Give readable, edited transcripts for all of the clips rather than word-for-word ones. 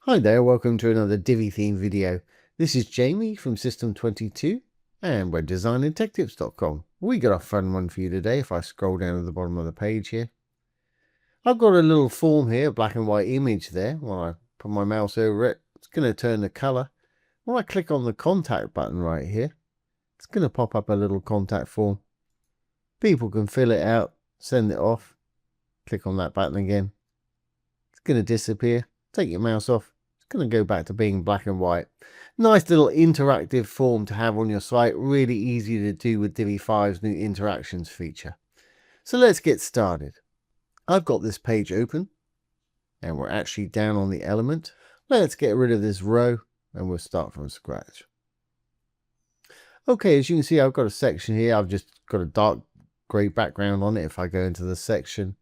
Hi there, welcome to another Divi theme video. This is Jamie from System 22 and we're designandtechtips.com. We got a fun one for you today if I scroll down to the bottom of the page here. I've got a little form here, a black and white image there. When I put my mouse over it, it's going to turn the color. When I click on the contact button right here, it's going to pop up a little contact form. People can fill it out, send it off. Click on that button again. It's going to disappear. Take your mouse off. Going to go back to being black and white. Nice little interactive form to have on your site. Really easy to do with Divi 5's new interactions feature. So let's get started. I've got this page open and we're actually down on the element. Let's get rid of this row and we'll start from scratch. Okay, as you can see, I've got a section here. I've just got a dark grey background on it. If I go into the section,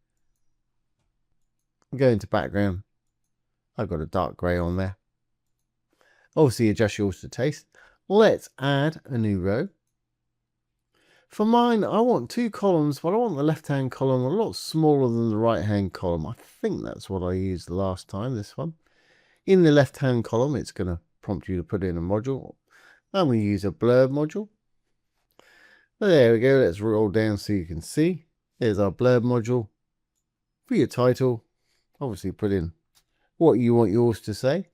go into background, I've got a dark grey on there. Obviously adjust yours to taste. Let's add a new row. For mine, I want two columns, but I want the left-hand column a lot smaller than the right-hand column. I think that's what I used the last time, this one. In the left-hand column, it's going to prompt you to put in a module. I'm going to use a blurb module. There we go. Let's roll down so you can see. There's our blurb module. For your title, obviously put in what you want yours to say.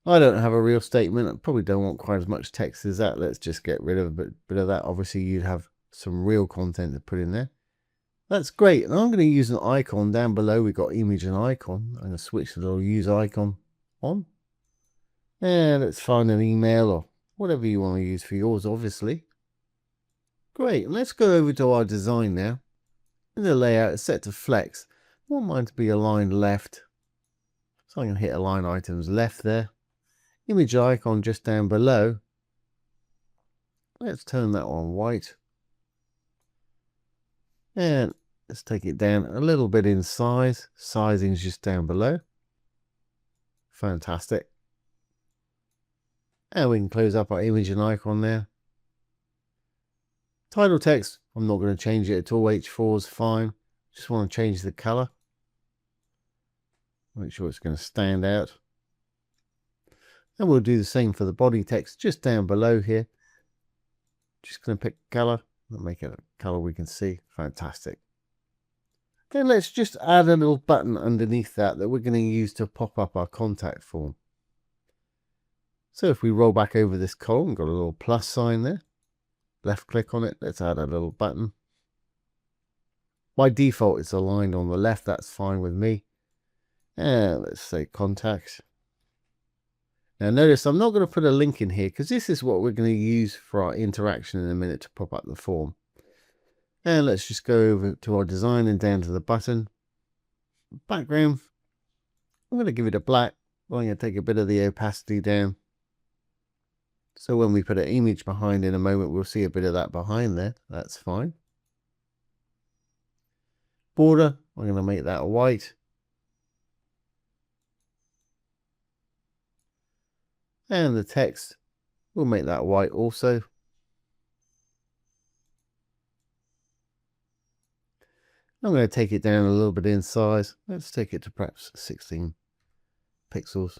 I don't have a real statement. I probably don't want quite as much text as that. Let's just get rid of a bit of that. Obviously, you'd have some real content to put in there. That's great. And I'm going to use an icon down below. We've got image and icon. I'm going to switch the little use icon on. And let's find an email or whatever you want to use for yours, obviously. Great. And let's go over to our design now. In the layout, it's set to flex. I want mine to be aligned left. So I'm going to hit align items left there. Image icon just down below. Let's turn that on white. And let's take it down a little bit in size. Sizing is just down below. Fantastic. And we can close up our image and icon there. Title text, I'm not going to change it at all. H4 is fine. Just want to change the color. Make sure it's going to stand out. And we'll do the same for the body text just down below here. Just going to pick color and make it a color we can see. Fantastic. Then let's just add a little button underneath that we're going to use to pop up our contact form. So if we roll back over this column, got a little plus sign there. Left click on it. Let's add a little button. By default, it's aligned on the left. That's fine with me. And let's say contacts. Now notice I'm not going to put a link in here because this is what we're going to use for our interaction in a minute to pop up the form. And let's just go over to our design and down to the button. Background, I'm going to give it a black. I'm going to take a bit of the opacity down. So when we put an image behind in a moment, we'll see a bit of that behind there. That's fine. Border, I'm going to make that white. And the text, we'll make that white also. I'm going to take it down a little bit in size. Let's take it to perhaps 16 pixels.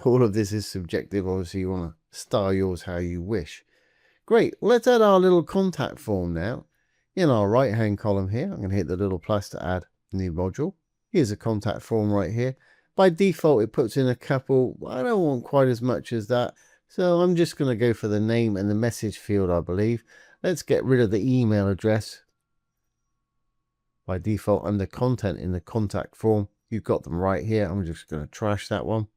All of this is subjective. Obviously, you want to style yours how you wish. Great. Let's add our little contact form now. In our right-hand column here, I'm going to hit the little plus to add new module. Here's a contact form right here. By default, it puts in a couple. I don't want quite as much as that. So I'm just going to go for the name and the message field, I believe. Let's get rid of the email address. By default, under content in the contact form, you've got them right here. I'm just going to trash that one.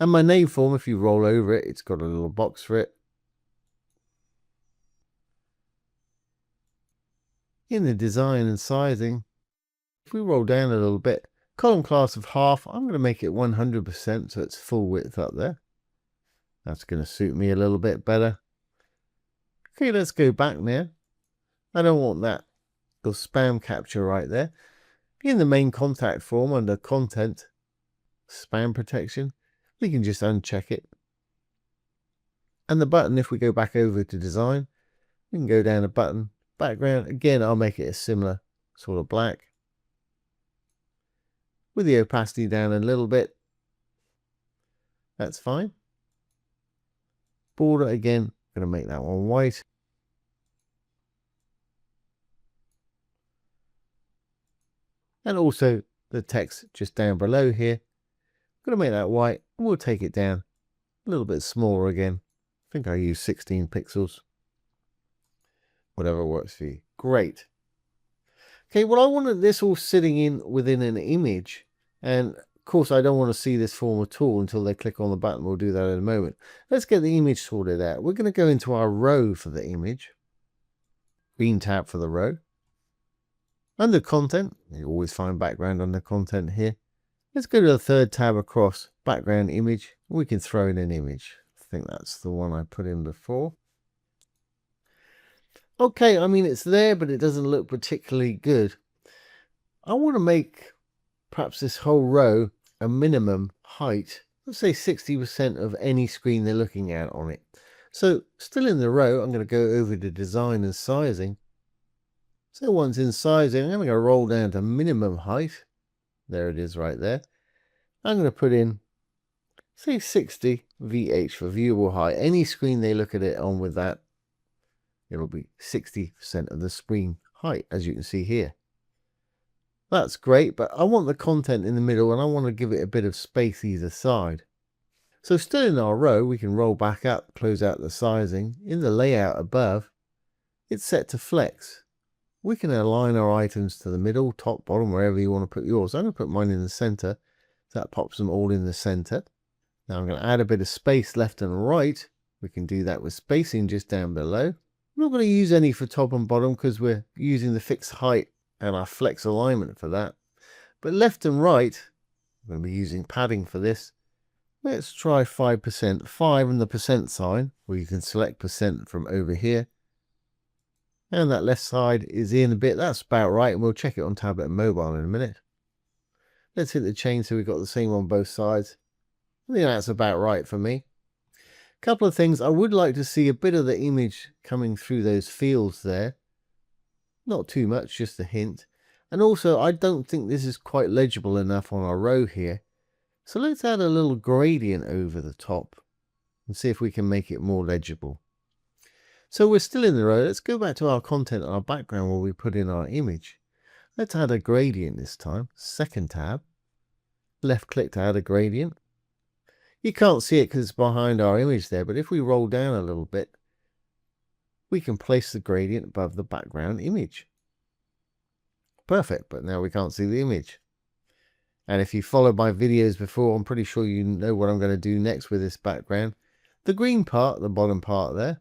And my name form, if you roll over it, it's got a little box for it. In the design and sizing, if we roll down a little bit, column class of half, I'm going to make it 100% so it's full width up there. That's going to suit me a little bit better. Okay, let's go back now. I don't want that little spam capture right there. In the main contact form under content, spam protection, we can just uncheck it. And the button, if we go back over to design, we can go down to button, background. Again, I'll make it a similar sort of black. with the opacity down a little bit. That's fine. Border again, I'm going to make that one white. And also the text just down below here. I'm going to make that white, and we'll take it down a little bit smaller again. I think I use 16 pixels. Whatever works for you. Great. Okay, well, I wanted this all sitting in within an image. And of course, I don't want to see this form at all until they click on the button. We'll do that in a moment. Let's get the image sorted out. We're going to go into our row for the image. Green tab for the row. Under content, you always find background under content here. Let's go to the third tab across, background image. We can throw in an image. I think that's the one I put in before. Okay, I mean, it's there, but it doesn't look particularly good. I want to make perhaps this whole row a minimum height. Let's say 60% of any screen they're looking at on it. So still in the row, I'm going to go over to design and sizing. So once in sizing, I'm going to roll down to minimum height. There it is right there. I'm going to put in, say 60 VH for viewable height. Any screen they look at it on with that, it'll be 60% of the screen height, as you can see here. That's great, but I want the content in the middle and I want to give it a bit of space either side. So still in our row, we can roll back up, close out the sizing. In the layout above, it's set to flex. We can align our items to the middle, top, bottom, wherever you want to put yours. I'm going to put mine in the center. So that pops them all in the center. Now I'm going to add a bit of space left and right. We can do that with spacing just down below. I'm not going to use any for top and bottom because we're using the fixed height and our flex alignment for that. But left and right, I'm going to be using padding for this. Let's try 5%, 5 and the percent sign, where you can select percent from over here. And that left side is in a bit. That's about right. And we'll check it on tablet and mobile in a minute. Let's hit the change so we've got the same on both sides. I think that's about right for me. A couple of things. I would like to see a bit of the image coming through those fields there. Not too much, just a hint. And also, I don't think this is quite legible enough on our row here. So let's add a little gradient over the top and see if we can make it more legible. So we're still in the row. Let's go back to our content, our background where we put in our image. Let's add a gradient this time. Second tab. Left click to add a gradient. You can't see it because it's behind our image there, but if we roll down a little bit, we can place the gradient above the background image. Perfect, but now we can't see the image. And if you followed my videos before, I'm pretty sure you know what I'm going to do next with this background. The green part, the bottom part there,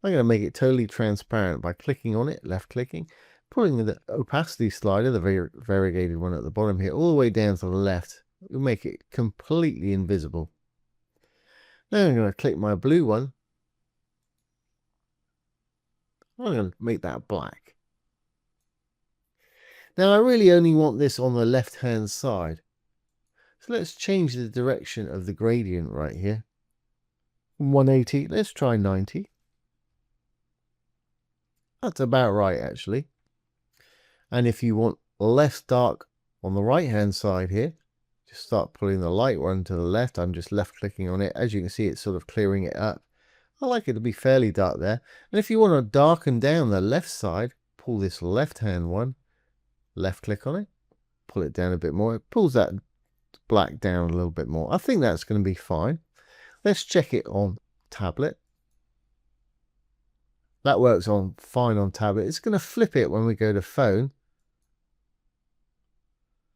I'm going to make it totally transparent by clicking on it, left clicking, pulling the opacity slider, the variegated one at the bottom here, all the way down to the left. We'll make it completely invisible. Now I'm going to click my blue one. I'm going to make that black. Now I really only want this on the left hand side. So let's change the direction of the gradient right here. 180, let's try 90. That's about right actually. And if you want less dark on the right hand side here, just start pulling the light one to the left. I'm just left clicking on it. As you can see, it's sort of clearing it up. I like it to be fairly dark there. And if you want to darken down the left side, pull this left hand one, left click on it, pull it down a bit more. It pulls that black down a little bit more. I think that's going to be fine. Let's check it on tablet. That works on fine on tablet. It's going to flip it when we go to phone.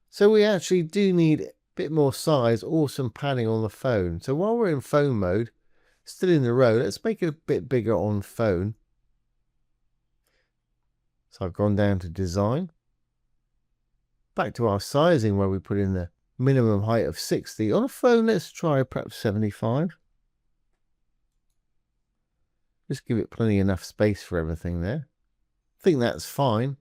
So we actually do need a bit more size or some padding on the phone. So while we're in phone mode, still in the row, let's make it a bit bigger on phone. So I've gone down to design. Back to our sizing where we put in the minimum height of 60. On a phone, let's try perhaps 75. Just give it plenty enough space for everything there. I think that's fine.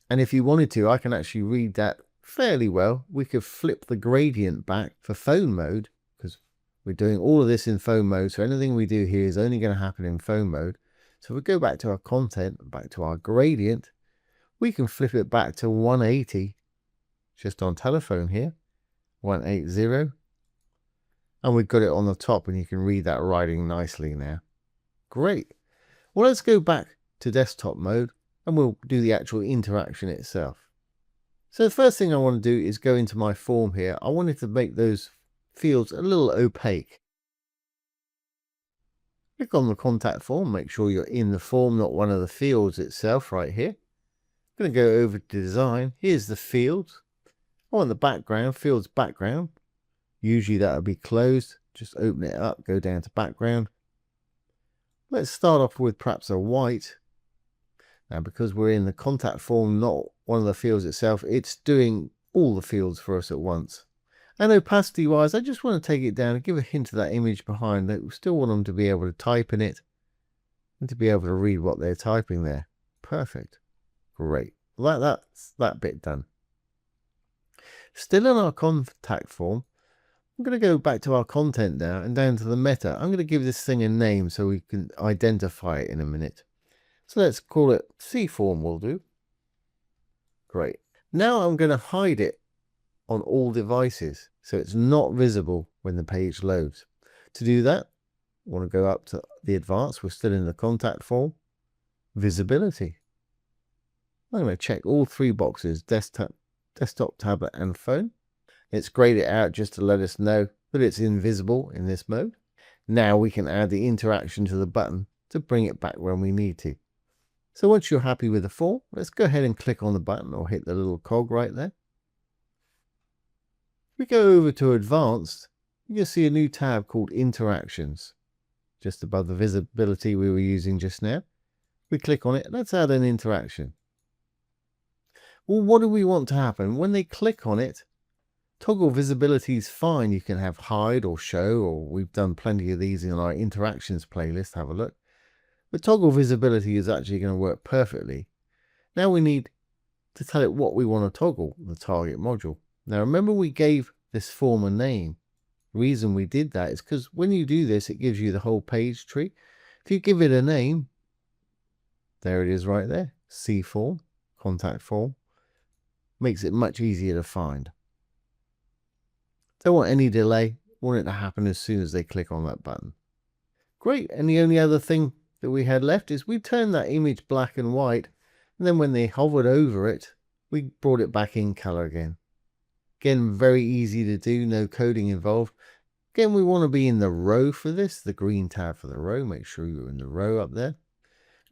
And if you wanted to, I can actually read that fairly well. We could flip the gradient back for phone mode because we're doing all of this in phone mode. So anything we do here is only going to happen in phone mode. So if we go back to our content, back to our gradient, we can flip it back to 180 just on telephone here. 180. And we've got it on the top, and you can read that writing nicely now. Great. Well, let's go back to desktop mode and we'll do the actual interaction itself. So the first thing I want to do is go into my form here. I wanted to make those fields a little opaque. Click on the contact form, make sure you're in the form, not one of the fields itself right here. I'm going to go over to design. Here's the fields. I want the background, fields background. Usually that would be closed. Just open it up, go down to background. Let's start off with perhaps a white. Now, because we're in the contact form, not one of the fields itself, it's doing all the fields for us at once. And opacity wise, I just want to take it down and give a hint of that image behind that. We still want them to be able to type in it and to be able to read what they're typing there. Perfect. Great. That's that bit done. Still in our contact form, I'm going to go back to our content now and down to the meta. I'm going to give this thing a name so we can identify it in a minute. So let's call it C form will do. Great. Now I'm going to hide it on all devices so it's not visible when the page loads. To do that, I want to go up to the advanced. We're still in the contact form. Visibility. I'm going to check all three boxes, desktop, tablet and phone. It's grayed it out just to let us know that it's invisible in this mode. Now we can add the interaction to the button to bring it back when we need to. So once you're happy with the form, let's go ahead and click on the button or hit the little cog right there. We go over to advanced, you can see a new tab called interactions just above the visibility we were using just now. We click on it. Let's add an interaction. Well, what do we want to happen? When they click on it, toggle visibility is fine. You can have hide or show, or we've done plenty of these in our interactions playlist. Have a look. But toggle visibility is actually going to work perfectly. Now we need to tell it what we want to toggle, the target module. Now remember we gave this form a name. The reason we did that is because when you do this, it gives you the whole page tree. If you give it a name, there it is right there. C form, contact form. Makes it much easier to find. Don't want any delay. Want it to happen as soon as they click on that button. Great. And the only other thing that we had left is we turned that image black and white. And then when they hovered over it, we brought it back in color again. Again, very easy to do, no coding involved. Again, we want to be in the row for this, the green tab for the row. Make sure you're in the row up there.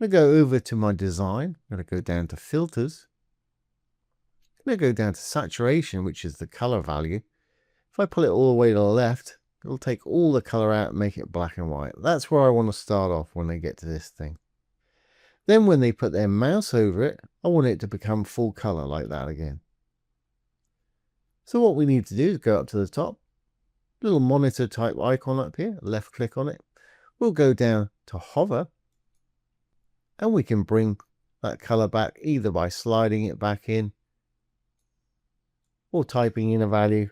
I'm going to go over to my design. I'm going to go down to filters. I'm going to go down to saturation, which is the color value. If I pull it all the way to the left, it'll take all the color out and make it black and white. That's where I want to start off when they get to this thing. Then when they put their mouse over it, I want it to become full color like that again. So what we need to do is go up to the top, little monitor type icon up here, left click on it. We'll go down to hover and we can bring that color back either by sliding it back in or typing in a value.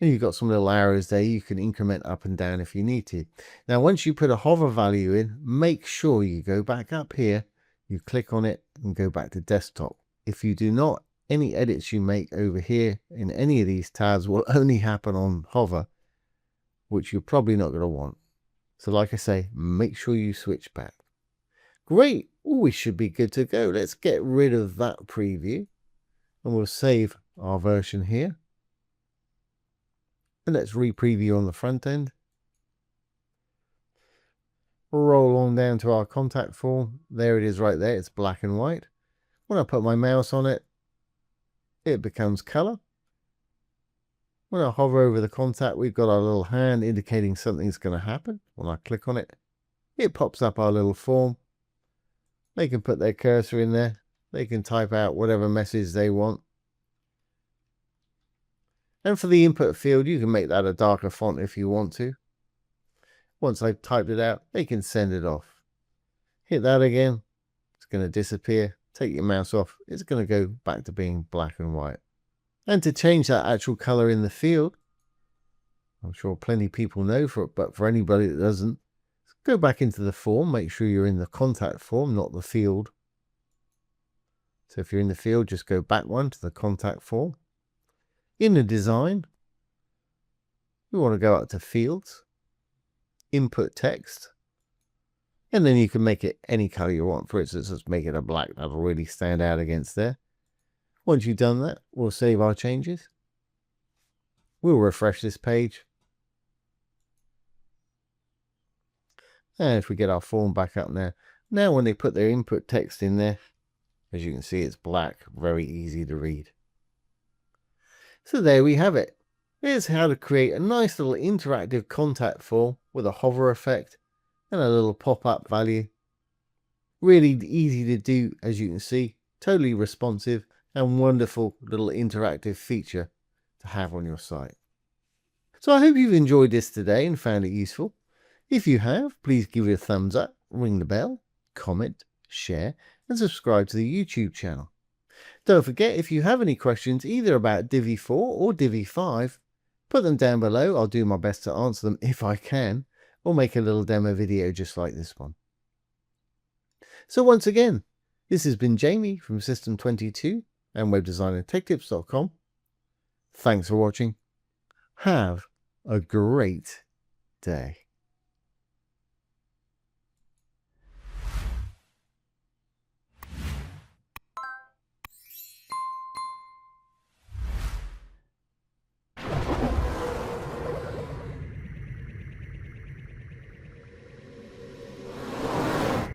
And you've got some little arrows there. You can increment up and down if you need to. Now, once you put a hover value in, make sure you go back up here, you click on it and go back to desktop. If you do not, any edits you make over here in any of these tabs will only happen on hover, which you're probably not going to want. So like I say, make sure you switch back. Great. Ooh, we should be good to go. Let's get rid of that preview and we'll save our version here. And let's re-preview on the front end. Roll on down to our contact form. There it is right there. It's black and white. When I put my mouse on it, it becomes color. When I hover over the contact, we've got our little hand indicating something's going to happen. When I click on it, it pops up our little form. They can put their cursor in there. They can type out whatever message they want. And for the input field, you can make that a darker font if you want to. Once they've typed it out, they can send it off. Hit that again. It's going to disappear. Take your mouse off. It's going to go back to being black and white. And to change that actual color in the field, I'm sure plenty of people know, but for anybody that doesn't, go back into the form. Make sure you're in the contact form, not the field. So if you're in the field, just go back one to the contact form. In the design, we want to go up to Fields, Input Text, and then you can make it any color you want. For instance, let's make it a black. That'll really stand out against there. Once you've done that, we'll save our changes. We'll refresh this page. And if we get our form back up there, now when they put their input text in there, as you can see, it's black, very easy to read. So there we have it. Here's how to create a nice little interactive contact form with a hover effect and a little pop-up value. Really easy to do, as you can see, totally responsive and wonderful little interactive feature to have on your site. So I hope you've enjoyed this today and found it useful. If you have, please give it a thumbs up, ring the bell, comment, share, and subscribe to the YouTube channel. Don't forget, if you have any questions either about Divi 4 or Divi 5, put them down below. I'll do my best to answer them if I can, or make a little demo video just like this one. So once again, this has been Jamie from System22 and webdesignandtechtips.com. Thanks for watching. Have a great day.